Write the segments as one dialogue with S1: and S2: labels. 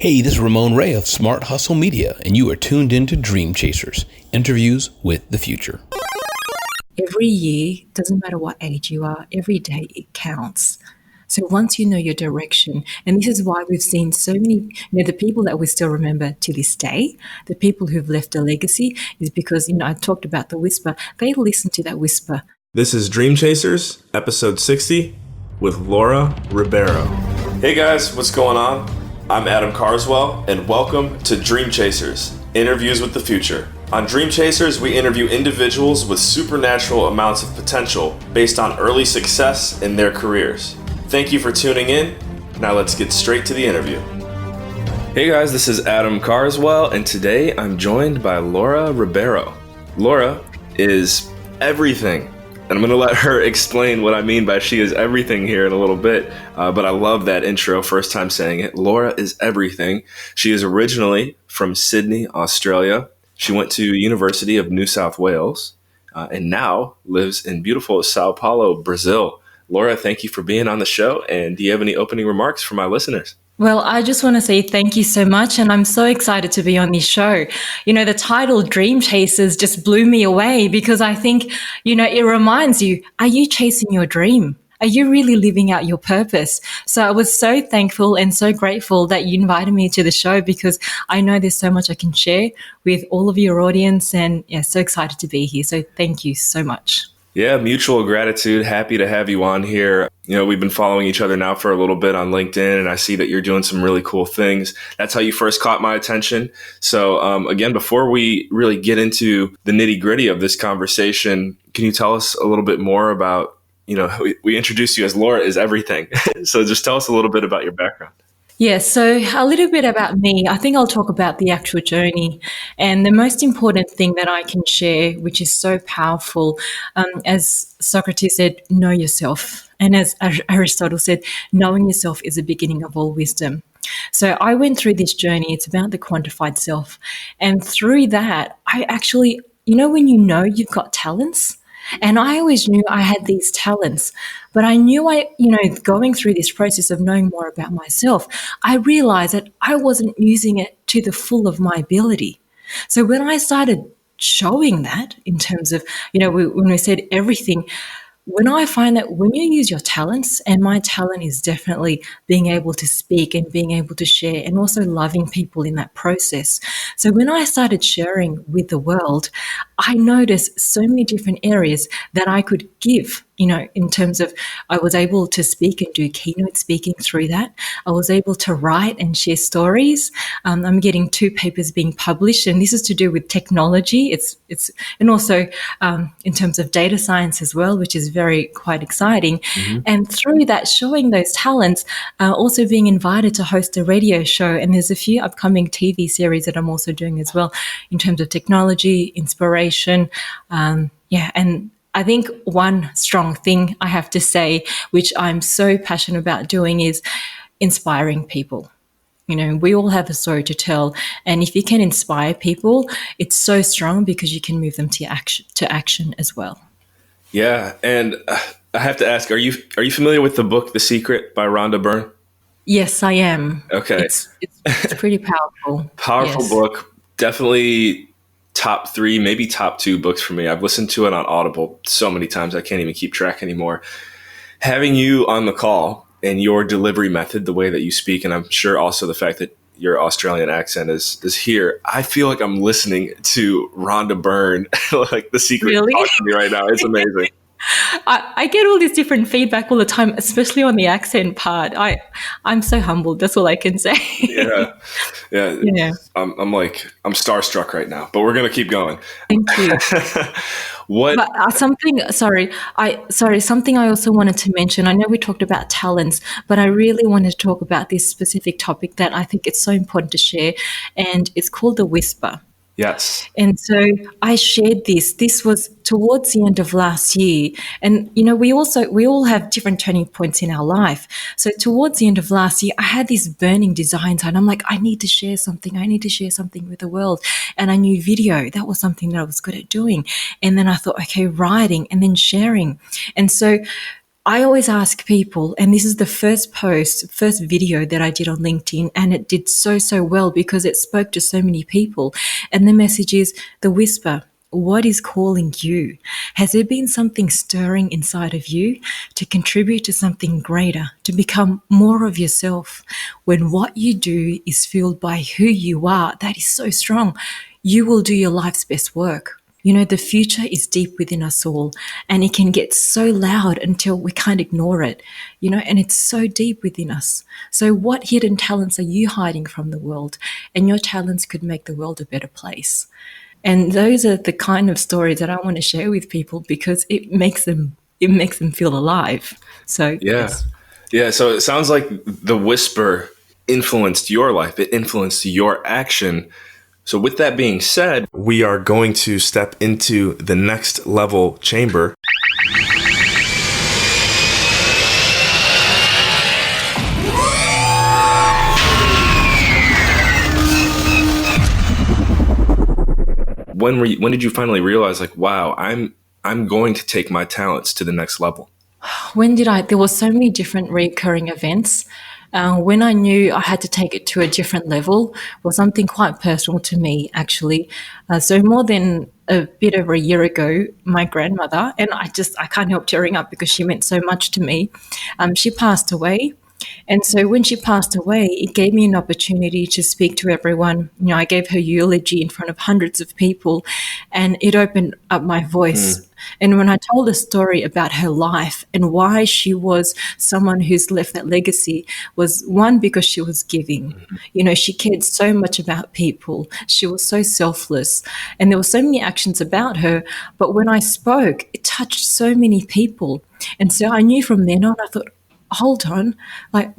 S1: Hey, this is Ramon Ray of Smart Hustle Media, and you are tuned into Dream Chasers, interviews with the future.
S2: Every year, doesn't matter what age you are, every day it counts. So once you know your direction, and this is why we've seen so many, the people that we still remember to this day, the people who've left a legacy, is because, I talked about the whisper. They listen to that whisper.
S3: This is Dream Chasers, episode 60, with Laura Ribeiro. Hey guys, what's going on? I'm Adam Carswell, and welcome to Dream Chasers, interviews with the future. On Dream Chasers, we interview individuals with supernatural amounts of potential based on early success in their careers. Thank you for tuning in. Now let's get straight to the interview. Hey guys, this is Adam Carswell, and today I'm joined by Laura Ribeiro. Laura is everything. And I'm going to let her explain what I mean by she is everything here in a little bit. But I love that intro, first time saying it. Laura is everything. She is originally from Sydney, Australia. She went to University of New South Wales and now lives in beautiful Sao Paulo, Brazil. Laura, thank you for being on the show. And do you have any opening remarks for my listeners?
S2: Well, I just want to say thank you so much. And I'm so excited to be on this show. The title Dream Chasers just blew me away because I think, it reminds you, are you chasing your dream? Are you really living out your purpose? So I was so thankful and so grateful that you invited me to the show because I know there's so much I can share with all of your audience and so excited to be here. So thank you so much.
S3: Yeah, mutual gratitude. Happy to have you on here. We've been following each other now for a little bit on LinkedIn, and I see that you're doing some really cool things. That's how you first caught my attention. So again, before we really get into the nitty gritty of this conversation, can you tell us a little bit more about, we introduced you as Laura is everything. So just tell us a little bit about your background.
S2: Yeah, so a little bit about me. I think I'll talk about the actual journey. And the most important thing that I can share, which is so powerful, as Socrates said, know yourself. And as Aristotle said, knowing yourself is the beginning of all wisdom. So I went through this journey. It's about the quantified self. And through that, I actually, when you've got talents, and I always knew I had these talents, but I knew going through this process of knowing more about myself, I realized that I wasn't using it to the full of my ability. So when I started showing that in terms of, when we said everything, when I find that when you use your talents, and my talent is definitely being able to speak and being able to share and also loving people in that process. So when I started sharing with the world, I noticed so many different areas that I could give, in terms of I was able to speak and do keynote speaking through that. I was able to write and share stories. I'm getting 2 papers being published, and this is to do with technology. It's and also in terms of data science as well, which is quite exciting. Mm-hmm. And through that, showing those talents, also being invited to host a radio show. And there's a few upcoming TV series that I'm also doing as well in terms of technology, inspiration. And I think one strong thing I have to say, which I'm so passionate about doing, is inspiring people. We all have a story to tell. And if you can inspire people, it's so strong because you can move them to action as well.
S3: Yeah. And I have to ask, are you familiar with the book, The Secret by Rhonda Byrne?
S2: Yes, I am.
S3: Okay.
S2: It's pretty powerful.
S3: Powerful yes. Book. Definitely top 3, maybe top 2 books for me. I've listened to it on Audible so many times I can't even keep track anymore. Having you on the call and your delivery method, the way that you speak, and I'm sure also the fact that your Australian accent is here, I feel like I'm listening to Rhonda Byrne, like The Secret,
S2: really?
S3: Talking to me right now. It's amazing.
S2: I get all this different feedback all the time, especially on the accent part. I'm so humbled. That's all I can say.
S3: Yeah. I'm starstruck right now, but we're gonna keep going.
S2: Thank you. Something I also wanted to mention. I know we talked about talents, but I really wanted to talk about this specific topic that I think it's so important to share, and it's called the whisper.
S3: Yes.
S2: And so I shared this. This was towards the end of last year. And, we all have different turning points in our life. So towards the end of last year, I had this burning desire inside. I'm like, I need to share something. I need to share something with the world. And I knew video. That was something that I was good at doing. And then I thought, okay, writing and then sharing. And so I always ask people, and this is the first video that I did on LinkedIn, and it did so well because it spoke to so many people. And the message is the whisper. What is calling you? Has there been something stirring inside of you to contribute to something greater, to become more of yourself? When what you do is fueled by who you are, that is so strong. You will do your life's best work. You know, the future is deep within us all, and it can get so loud until we can't ignore it, you know, and it's so deep within us. So, what hidden talents are you hiding from the world? And your talents could make the world a better place. And those are the kind of stories that I want to share with people because it makes them feel alive. So,
S3: Yeah.
S2: yes.
S3: Yeah. So it sounds like the whisper influenced your life, it influenced your action. So, with that being said, we are going to step into the next level chamber. When did you finally realize, like, wow, I'm going to take my talents to the next level?
S2: When did I? There were so many different recurring events. When I knew I had to take it to a different level was something quite personal to me, actually. So more than a bit over a year ago, my grandmother, and I can't help tearing up because she meant so much to me. She passed away. And so when she passed away, it gave me an opportunity to speak to everyone. You know, I gave her eulogy in front of hundreds of people, and it opened up my voice. And when I told a story about her life and why she was someone who's left that legacy was one, because she was giving. You know, she cared so much about people. She was so selfless. And there were so many actions about her. But when I spoke, it touched so many people. And so I knew from then on, I thought, hold on, like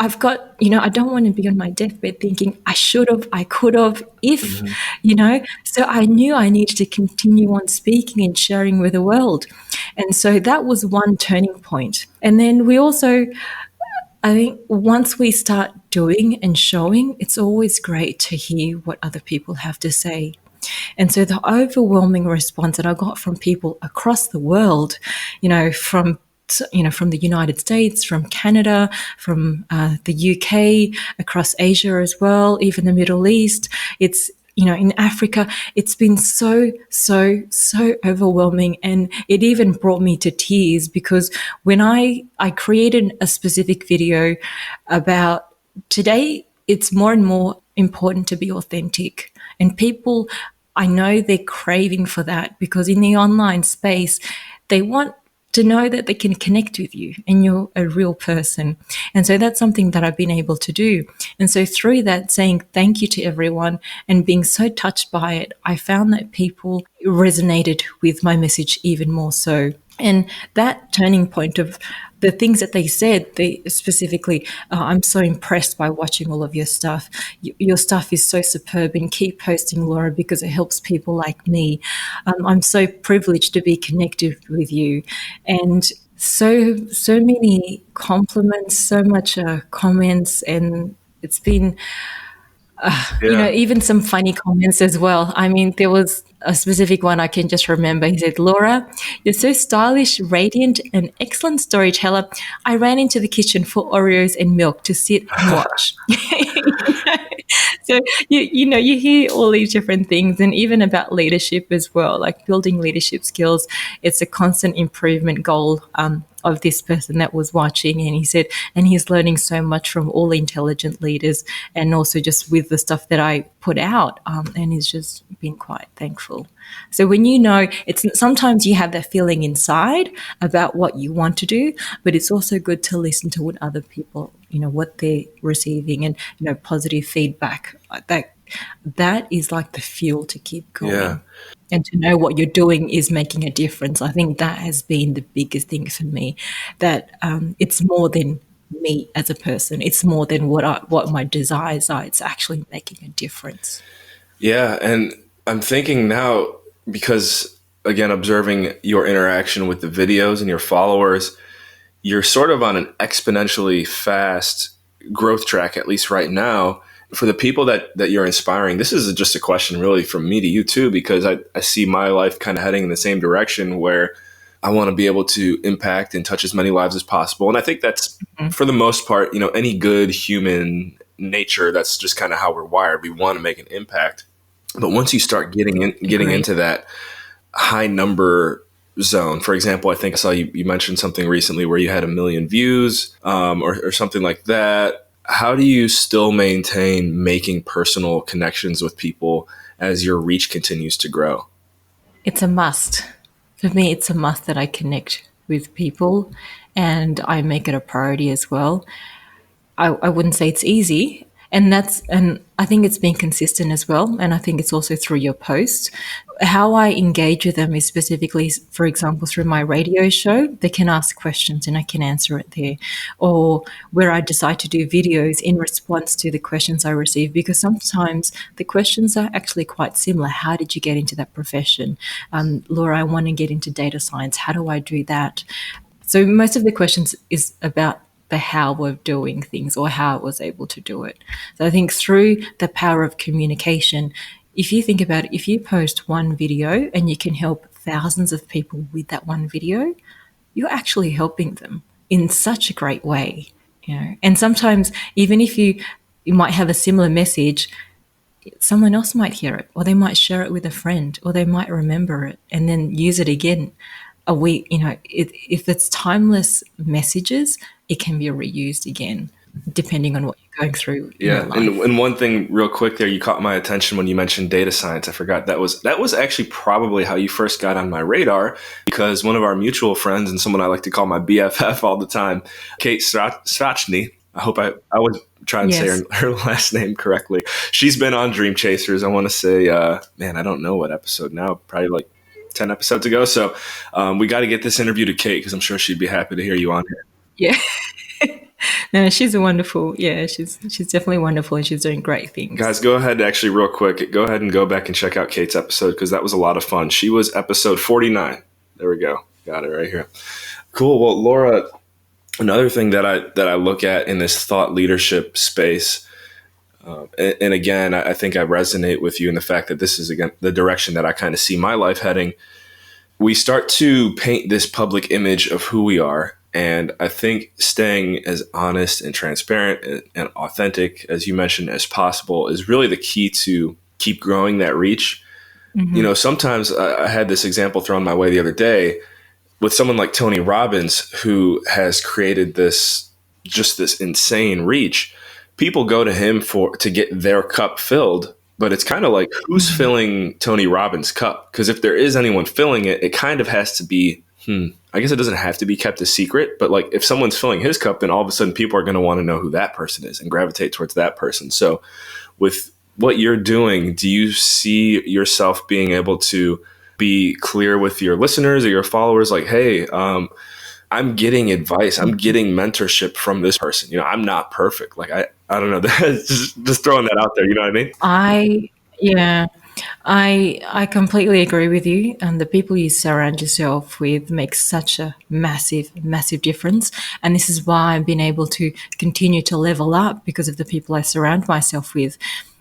S2: I've got, you know, I don't want to be on my deathbed thinking I should have, I could have, if, you know. So I knew I needed to continue on speaking and sharing with the world. And so that was one turning point. And then we also, I think once we start doing and showing, it's always great to hear what other people have to say. And so the overwhelming response that I got from people across the world, you know, from the United States, from Canada, from the UK, across Asia as well, even the Middle East. It's, you know, in Africa, it's been so overwhelming. And it even brought me to tears because when I created a specific video about today, it's more and more important to be authentic. And people, I know they're craving for that because in the online space, they want to know that they can connect with you and you're a real person. And so that's something that I've been able to do. And so through that, saying thank you to everyone and being so touched by it, I found that people resonated with my message even more so. And that turning point of the things that they said, they specifically, I'm so impressed by watching all of your stuff. Your stuff is so superb, and keep posting, Laura, because it helps people like me. I'm so privileged to be connected with you, and so many compliments, so much comments, and it's been you know, even some funny comments as well. I mean, there was a specific one I can just remember. He said, Laura, you're so stylish, radiant, and excellent storyteller. I ran into the kitchen for Oreos and milk to sit and watch. So, you know, you hear all these different things, and even about leadership as well, like building leadership skills. It's a constant improvement goal of this person that was watching. And he said, and he's learning so much from all intelligent leaders and also just with the stuff that I put out. And he's just been quite thankful. So when you know, it's sometimes you have that feeling inside about what you want to do, but it's also good to listen to what other people, you know, what they're receiving and, you know, positive feedback. That is like the fuel to keep going.
S3: Yeah.
S2: And to know what you're doing is making a difference. I think that has been the biggest thing for me, that it's more than me as a person. It's more than what my desires are. It's actually making a difference.
S3: Yeah. And I'm thinking now, because again, observing your interaction with the videos and your followers, you're sort of on an exponentially fast growth track, at least right now. For the people that you're inspiring, this is just a question really from me to you too, because I see my life kind of heading in the same direction where I want to be able to impact and touch as many lives as possible. And I think that's, for the most part, any good human nature, that's just kind of how we're wired. We want to make an impact. But once you start getting into that high number zone, for example, I think I saw you mentioned something recently where you had 1 million views, or something like that. How do you still maintain making personal connections with people as your reach continues to grow?
S2: It's a must. For me, it's a must that I connect with people and I make it a priority as well. I wouldn't say it's easy. And I think it's been consistent as well. And I think it's also through your posts. How I engage with them is specifically, for example, through my radio show. They can ask questions and I can answer it there. Or where I decide to do videos in response to the questions I receive, because sometimes the questions are actually quite similar. How did you get into that profession? Laura, I want to get into data science. How do I do that? So most of the questions is about the how of doing things or how I was able to do it. So I think through the power of communication, if you think about it, if you post one video and you can help thousands of people with that one video, you're actually helping them in such a great way. And sometimes even if you might have a similar message, someone else might hear it, or they might share it with a friend, or they might remember it and then use it again a week. If it's timeless messages, it can be reused again, depending on what you're going through in your life.
S3: And one thing real quick there, you caught my attention when you mentioned data science. I forgot that was actually probably how you first got on my radar, because one of our mutual friends and someone I like to call my BFF all the time, Kate Strachny, I hope I was trying to say her last name correctly. She's been on Dream Chasers. I want to say, I don't know what episode now, probably like 10 episodes ago. So we got to get this interview to Kate, because I'm sure she'd be happy to hear you on here.
S2: Yeah. No, she's wonderful. Yeah, she's definitely wonderful, and she's doing great things.
S3: Guys, go ahead, actually, real quick. Go ahead and go back and check out Kate's episode, because that was a lot of fun. She was episode 49. There we go. Got it right here. Cool. Well, Laura, another thing that I look at in this thought leadership space, and again, I think I resonate with you in the fact that this is, again, the direction that I kind of see my life heading. We start to paint this public image of who we are. And I think staying as honest and transparent and authentic, as you mentioned, as possible is really the key to keep growing that reach. Mm-hmm. Sometimes I had this example thrown my way the other day with someone like Tony Robbins, who has created this insane reach. People go to him to get their cup filled, but it's kind of like, who's filling Tony Robbins' cup? Because if there is anyone filling it, it kind of has to be, I guess it doesn't have to be kept a secret, but like if someone's filling his cup, then all of a sudden people are going to want to know who that person is and gravitate towards that person. So with what you're doing, do you see yourself being able to be clear with your listeners or your followers? Like, hey, I'm getting advice. I'm getting mentorship from this person. I'm not perfect. Like, I don't know. just throwing that out there. You know what I mean?
S2: I completely agree with you. And the people you surround yourself with makes such a massive, massive difference. And this is why I've been able to continue to level up, because of the people I surround myself with.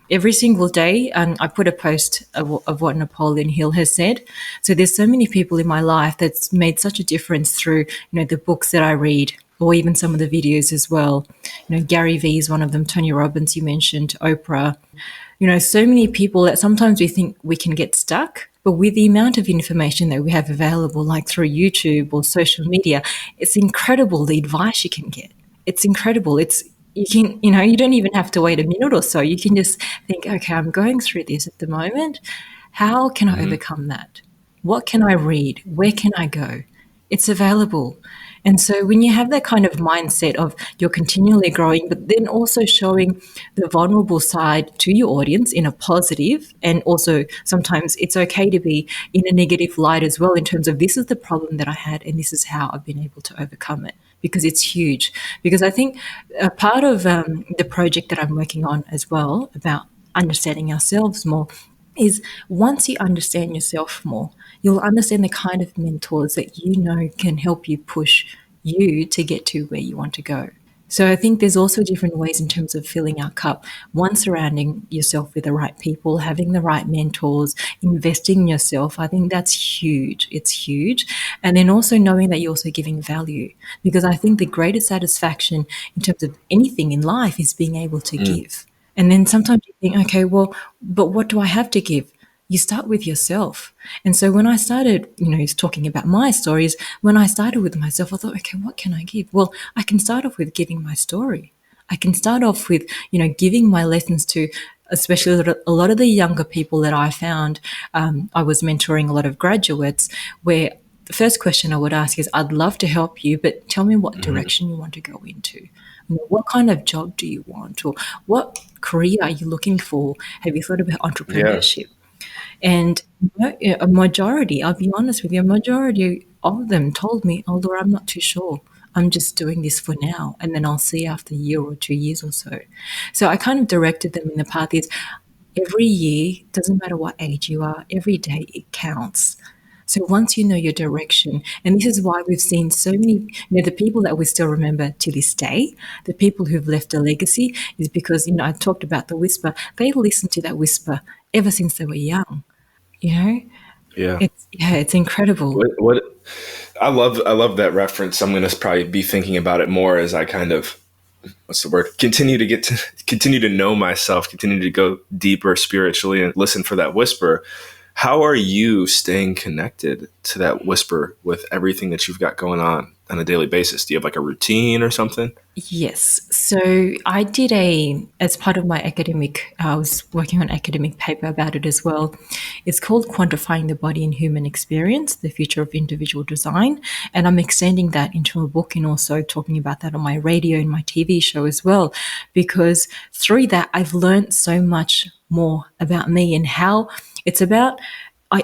S2: Every single day, I put a post of what Napoleon Hill has said. So there's so many people in my life that's made such a difference through, the books that I read, or even some of the videos as well. Gary Vee is one of them, Tony Robbins, you mentioned, Oprah. So many people that sometimes we think we can get stuck, but with the amount of information that we have available, like through YouTube or social media, it's incredible the advice you can get. It's incredible. You don't even have to wait a minute or so. You can just think, okay, I'm going through this at the moment. How can I overcome that? What can I read? Where can I go? It's available. And so when you have that kind of mindset of you're continually growing, but then also showing the vulnerable side to your audience in a positive, and also sometimes it's okay to be in a negative light as well, in terms of this is the problem that I had and this is how I've been able to overcome it, because it's huge. Because I think a part of the project that I'm working on as well about understanding ourselves more is, once you understand yourself more, you'll understand the kind of mentors that can help you push you to get to where you want to go. So I think there's also different ways in terms of filling our cup. One, surrounding yourself with the right people, having the right mentors, investing in yourself. I think that's huge. It's huge. And then also knowing that you're also giving value. Because I think the greatest satisfaction in terms of anything in life is being able to give. And then sometimes you think, okay, well, but what do I have to give? You start with yourself. And so when I started, talking about my stories, when I started with myself, I thought, okay, what can I give? Well, I can start off with giving my story. I can start off with, giving my lessons to, especially a lot of the younger people that I found. I was mentoring a lot of graduates where the first question I would ask is, I'd love to help you, but tell me what direction you want to go into. What kind of job do you want? Or what career are you looking for? Have you thought about
S3: Yeah.
S2: entrepreneurship? And a majority, I'll be honest with you, a majority of them told me, oh, Laura, I'm not too sure. I'm just doing this for now, and then I'll see after a year or 2 years or so. So I kind of directed them in the path is every year, doesn't matter what age you are, every day it counts. So once you know your direction, and this is why we've seen so many, the people that we still remember to this day, the people who've left a legacy, is because, I talked about the whisper. They listened to that whisper ever since they were young. You know,
S3: Yeah.
S2: it's incredible.
S3: What I love that reference. I'm going to probably be thinking about it more as I kind of, what's the word? Continue to know myself, continue to go deeper spiritually and listen for that whisper. How are you staying connected to that whisper with everything that you've got going on a daily basis? Do you have like a routine or something?
S2: Yes. So I did as part of my academic, I was working on an academic paper about it as well. It's called Quantifying the Body and Human Experience, the Future of Individual Design. And I'm extending that into a book and also talking about that on my radio and my TV show as well, because through that, I've learned so much more about me and how it's about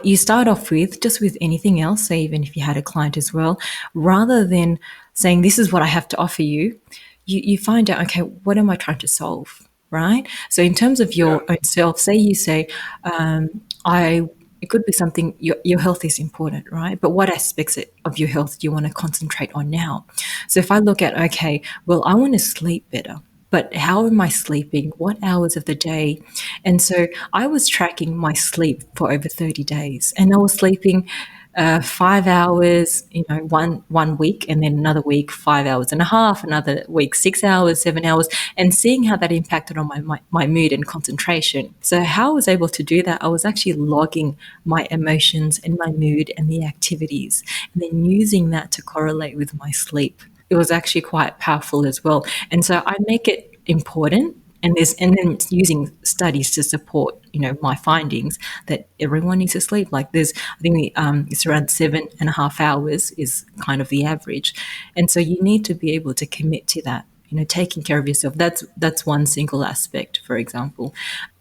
S2: you start off with just with anything else, say even if you had a client as well, rather than saying this is what I have to offer you, you find out, okay, what am I trying to solve, right? So in terms of your own self, say you say, it could be something, your health is important, right? But what aspects of your health do you want to concentrate on now? So if I look at, okay, well, I want to sleep better. But how am I sleeping? What hours of the day? And so I was tracking my sleep for over 30 days, and I was sleeping 5 hours, one week, and then another week 5 hours and a half, another week 6 hours, 7 hours, and seeing how that impacted on my mood and concentration. So how I was able to do that, I was actually logging my emotions and my mood and the activities, and then using that to correlate with my sleep. It was actually quite powerful as well. And so I make it important, and then using studies to support my findings that everyone needs to sleep. Like I think it's around 7.5 hours is kind of the average, and so you need to be able to commit to that. Taking care of yourself. That's one single aspect, for example.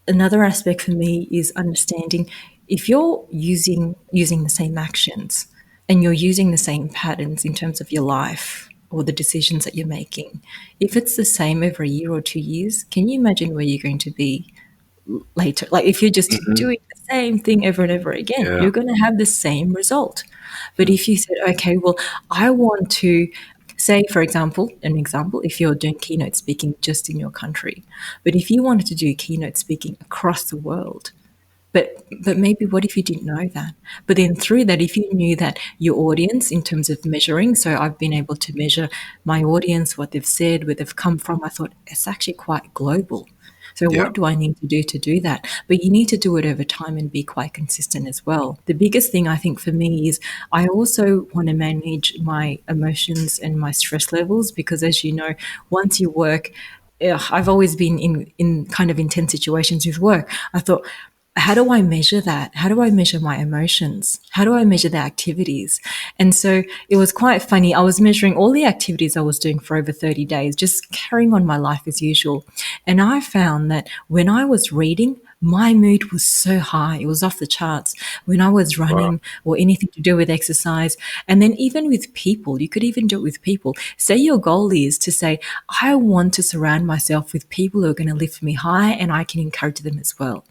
S2: Another aspect for me is understanding if you're using the same actions and you're using the same patterns in terms of your life or the decisions that you're making, if it's the same every year or 2 years, can you imagine where you're going to be later? Like if you're just doing the same thing over and over again,
S3: Yeah.
S2: you're going to have the same result. But if you said, okay, well, I want to say, for example, if you're doing keynote speaking just in your country, but if you wanted to do keynote speaking across the world, but maybe what if you didn't know that? But then through that, if you knew that your audience in terms of measuring, so I've been able to measure my audience, what they've said, where they've come from, I thought it's actually quite global. So
S3: Yeah.
S2: what do I need to do that? But you need to do it over time and be quite consistent as well. The biggest thing I think for me is I also want to manage my emotions and my stress levels, because as you know, once you work, I've always been in kind of intense situations with work. I thought, how do I measure that? How do I measure my emotions? How do I measure the activities? And so it was quite funny. I was measuring all the activities I was doing for over 30 days, just carrying on my life as usual. And I found that when I was reading, my mood was so high. It was off the charts. When I was running or anything to do with exercise, and then even with people, you could even do it with people. Say your goal is to say, I want to surround myself with people who are going to lift me high and I can encourage them as well.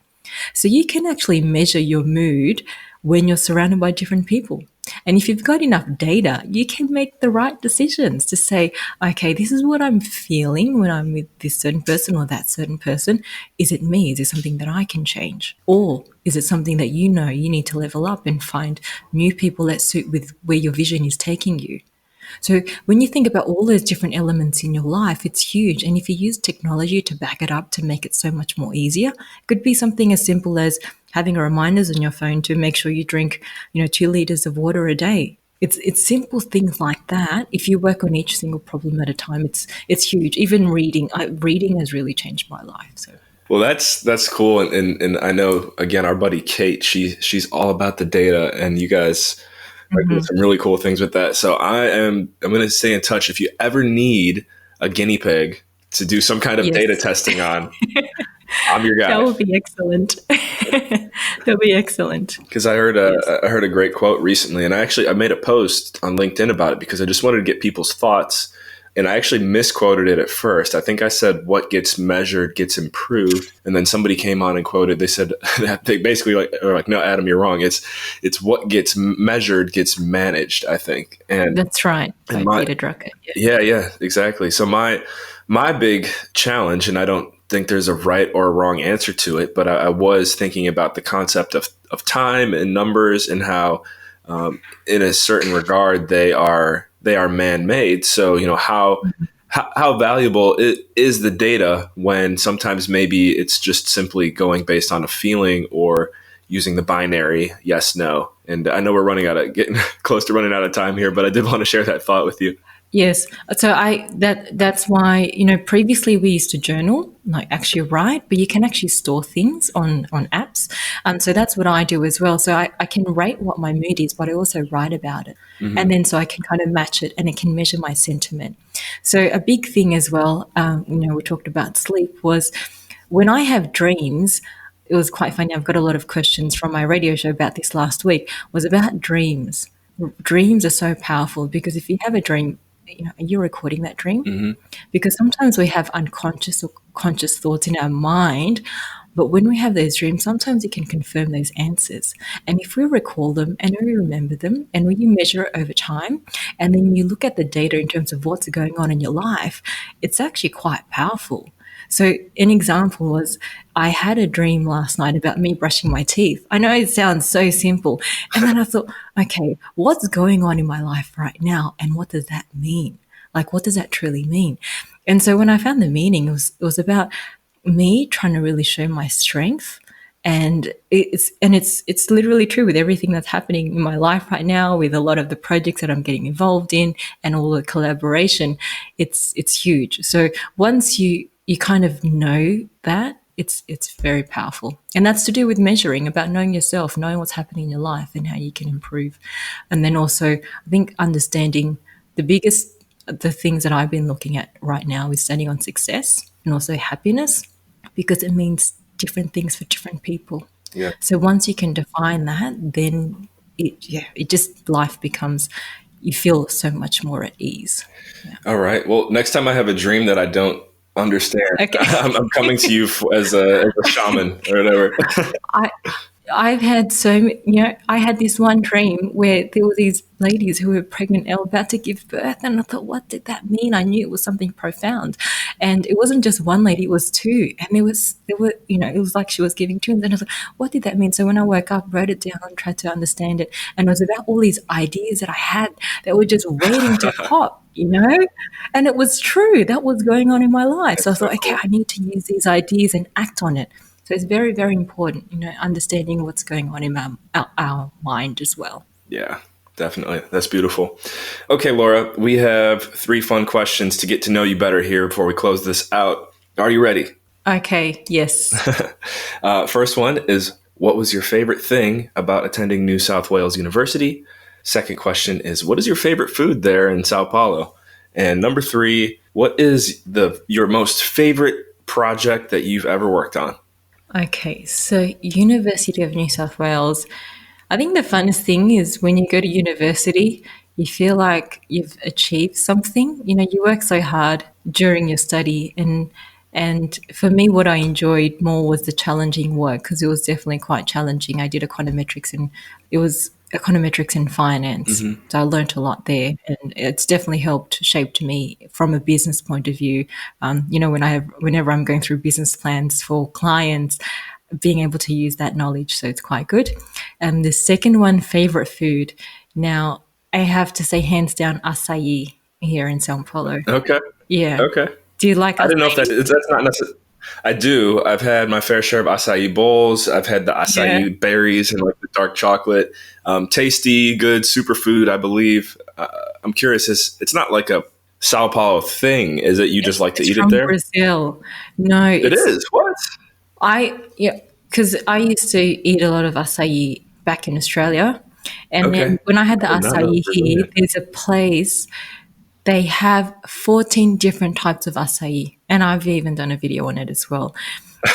S2: So you can actually measure your mood when you're surrounded by different people. And if you've got enough data, you can make the right decisions to say, okay, this is what I'm feeling when I'm with this certain person or that certain person. Is it me? Is it something that I can change? Or is it something that you know you need to level up and find new people that suit with where your vision is taking you? So when you think about all those different elements in your life, it's huge. And if you use technology to back it up to make it so much more easier, it could be something as simple as having a reminders on your phone to make sure you drink, 2 liters of water a day. It's simple things like that. If you work on each single problem at a time, it's huge. Even reading has really changed my life. So.
S3: Well, that's cool, and I know again our buddy Kate, she's all about the data, and you guys are doing some really cool things with that. So I'm going to stay in touch. If you ever need a guinea pig to do some kind of data testing on, I'm your guy.
S2: That would be excellent. That would be excellent.
S3: Because I heard a great quote recently, and I made a post on LinkedIn about it because I just wanted to get people's thoughts. And I actually misquoted it at first. I think I said, what gets measured gets improved. And then somebody came on and quoted, they said, they basically are like, no, Adam, you're wrong. It's what gets measured gets managed, I think. And
S2: that's right. By Peter Drucker.
S3: Yeah, exactly. So my big challenge, and I don't think there's a right or a wrong answer to it, but I was thinking about the concept of time and numbers and how, in a certain regard, they are man-made. So, how valuable is the data when sometimes maybe it's just simply going based on a feeling or using the binary yes, no. And I know we're getting close to running out of time here, but I did want to share that thought with you.
S2: Yes. So that's why, previously we used to journal, like actually write, but you can actually store things on apps. So that's what I do as well. So I can rate what my mood is, but I also write about it. Mm-hmm. And then so I can kind of match it and it can measure my sentiment. So a big thing as well, we talked about sleep, was when I have dreams. It was quite funny. I've got a lot of questions from my radio show about this last week, was about dreams. Dreams are so powerful because if you have a dream, are you recording that dream? Mm-hmm. Because sometimes we have unconscious or conscious thoughts in our mind, but when we have those dreams, sometimes it can confirm those answers. And if we recall them and we remember them and when you measure it over time, and then you look at the data in terms of what's going on in your life, it's actually quite powerful. So an example was I had a dream last night about me brushing my teeth. I know it sounds so simple. And then I thought, okay, what's going on in my life right now? And what does that mean? Like, what does that truly mean? And so when I found the meaning, it was about me trying to really show my strength. And it's literally true with everything that's happening in my life right now, with a lot of the projects that I'm getting involved in and all the collaboration. It's huge. So once you kind of know that, it's very powerful. And that's to do with measuring, about knowing yourself, knowing what's happening in your life and how you can improve. And then also, I think understanding the things that I've been looking at right now is studying on success and also happiness, because it means different things for different people.
S3: Yeah.
S2: So once you can define that, then life becomes, you feel so much more at ease. Yeah.
S3: All right. Well, next time I have a dream that I don't understand, okay. I'm coming to you as a shaman or whatever.
S2: I've had I had this one dream where there were these ladies who were pregnant and about to give birth, and I thought, what did that mean? I knew it was something profound, and it wasn't just one lady; it was two, and there were it was like she was giving twins, and I was like, what did that mean? So when I woke up, wrote it down, and tried to understand it, and it was about all these ideas that I had that were just waiting to pop. And it was true. That was going on in my life. So I thought, okay, I need to use these ideas and act on it. So it's very, very important, understanding what's going on in our mind as well.
S3: Yeah, definitely. That's beautiful. Okay, Laura, we have 3 fun questions to get to know you better here before we close this out. Are you ready?
S2: Okay, yes.
S3: First one is, what was your favorite thing about attending New South Wales University? Second question is, what is your favorite food there in Sao Paulo? And number 3, what is your most favorite project that you've ever worked on?
S2: Okay, so University of New South Wales, I think the funnest thing is when you go to university, you feel like you've achieved something. You work so hard during your study, and for me, what I enjoyed more was the challenging work, because it was definitely quite challenging. I did econometrics, and it was econometrics and finance. So I learned a lot there, and it's definitely shaped me from a business point of view. Whenever I'm going through business plans for clients, being able to use that knowledge, so it's quite good. The second one, favorite food. Now, I have to say, hands down, acai here in Sao Paulo.
S3: Okay.
S2: Yeah.
S3: Okay.
S2: Do you like acai?
S3: I didn't know if that's not necessarily. I do. I've had my fair share of acai bowls. I've had the acai berries and like the dark chocolate. Tasty, good superfood, I believe. I'm curious. It's not like a Sao Paulo thing, is it? You just like to eat it there?
S2: Brazil. No,
S3: it is. What?
S2: Because I used to eat a lot of acai back in Australia, and then when I had the acai here, there's a place. They have 14 different types of acai, and I've even done a video on it as well.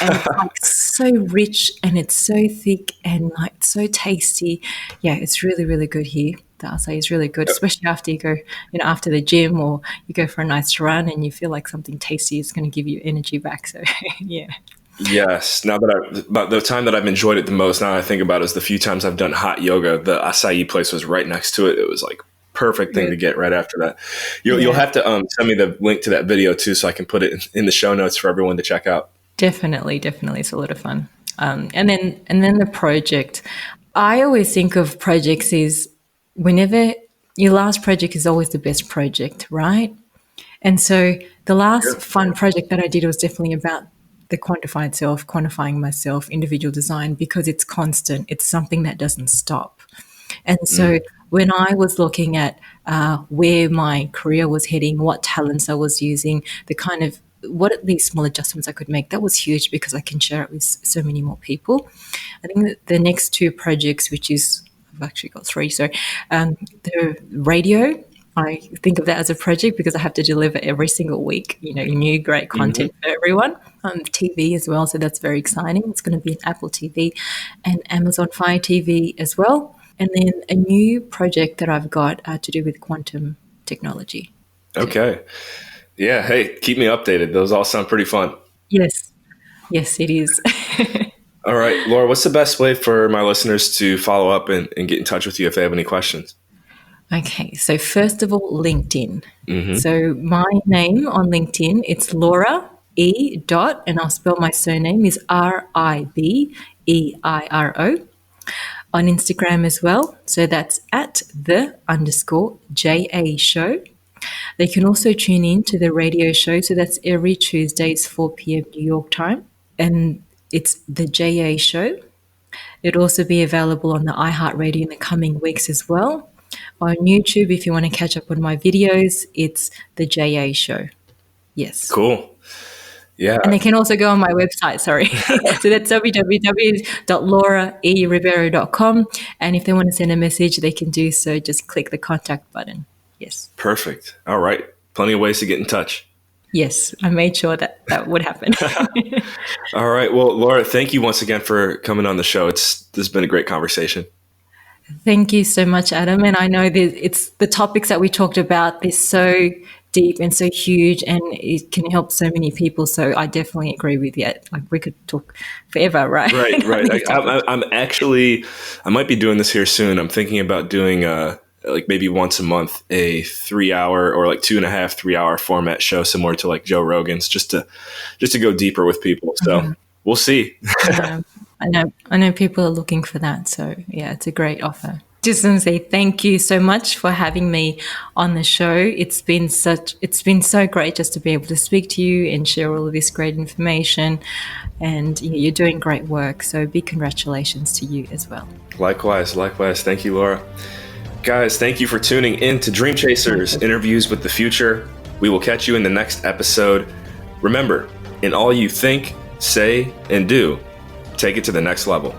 S2: And it's like so rich, and it's so thick, and like so tasty. Yeah, it's really, really good here. The acai is really good, especially after you go, after the gym, or you go for a nice run, and you feel like something tasty is going to give you energy back. So, yeah.
S3: Yes. Now about the time that I've enjoyed it the most, now I think about it, is the few times I've done hot yoga. The acai place was right next to it. It was like perfect thing to get right after that. You'll have to send me the link to that video too, so I can put it in the show notes for everyone to check out. Definitely.
S2: It's a lot of fun. And then the project. I always think of projects as whenever your last project is always the best project, right? And so the last fun project that I did was definitely about the quantified self, quantifying myself, individual design, because it's constant. It's something that doesn't stop. And so when I was looking at where my career was heading, what talents I was using, what at least small adjustments I could make, that was huge because I can share it with so many more people. I think that the next two projects, I've actually got three. So the radio, I think of that as a project because I have to deliver every single week, new great content for everyone. TV as well, so that's very exciting. It's going to be an Apple TV and Amazon Fire TV as well. And then a new project that I've got to do with quantum technology.
S3: Okay. Yeah. Hey, keep me updated. Those all sound pretty fun.
S2: Yes, it is.
S3: All right, Laura, what's the best way for my listeners to follow up and get in touch with you if they have any questions?
S2: Okay. So first of all, LinkedIn. So my name on LinkedIn, it's Laura E. and I'll spell my surname is Ribeiro. On Instagram as well. So that's @the_JA show. They can also tune in to the radio show. So that's every Tuesdays, 4 p.m. New York time. And it's the JA show. It'll also be available on the iHeartRadio in the coming weeks as well. On YouTube, if you want to catch up on my videos, it's the JA show. Yes.
S3: Cool. Yeah.
S2: And they can also go on my website, sorry. So that's www.lauraeribeiro.com. And if they want to send a message, they can do so. Just click the contact button. Yes.
S3: Perfect. All right. Plenty of ways to get in touch.
S2: Yes. I made sure that would happen.
S3: All right. Well, Laura, thank you once again for coming on the show. This has been a great conversation.
S2: Thank you so much, Adam. And I know that it's the topics that we talked about, they're so deep and so huge, and it can help so many people. So I definitely agree with you. Like we could talk forever, right?
S3: Right. I'm actually, I might be doing this here soon. I'm thinking about doing like maybe once a month, a 3-hour or like 2.5, 3-hour format show similar to like Joe Rogan's, just to go deeper with people. So we'll see.
S2: I know people are looking for that. So yeah, it's a great offer. Just want to say thank you so much for having me on the show. It's been so great just to be able to speak to you and share all of this great information. And you're doing great work. So big congratulations to you as well.
S3: Likewise. Thank you, Laura. Guys, thank you for tuning in to Dream Chasers, Interviews with the Future. We will catch you in the next episode. Remember, in all you think, say, and do, take it to the next level.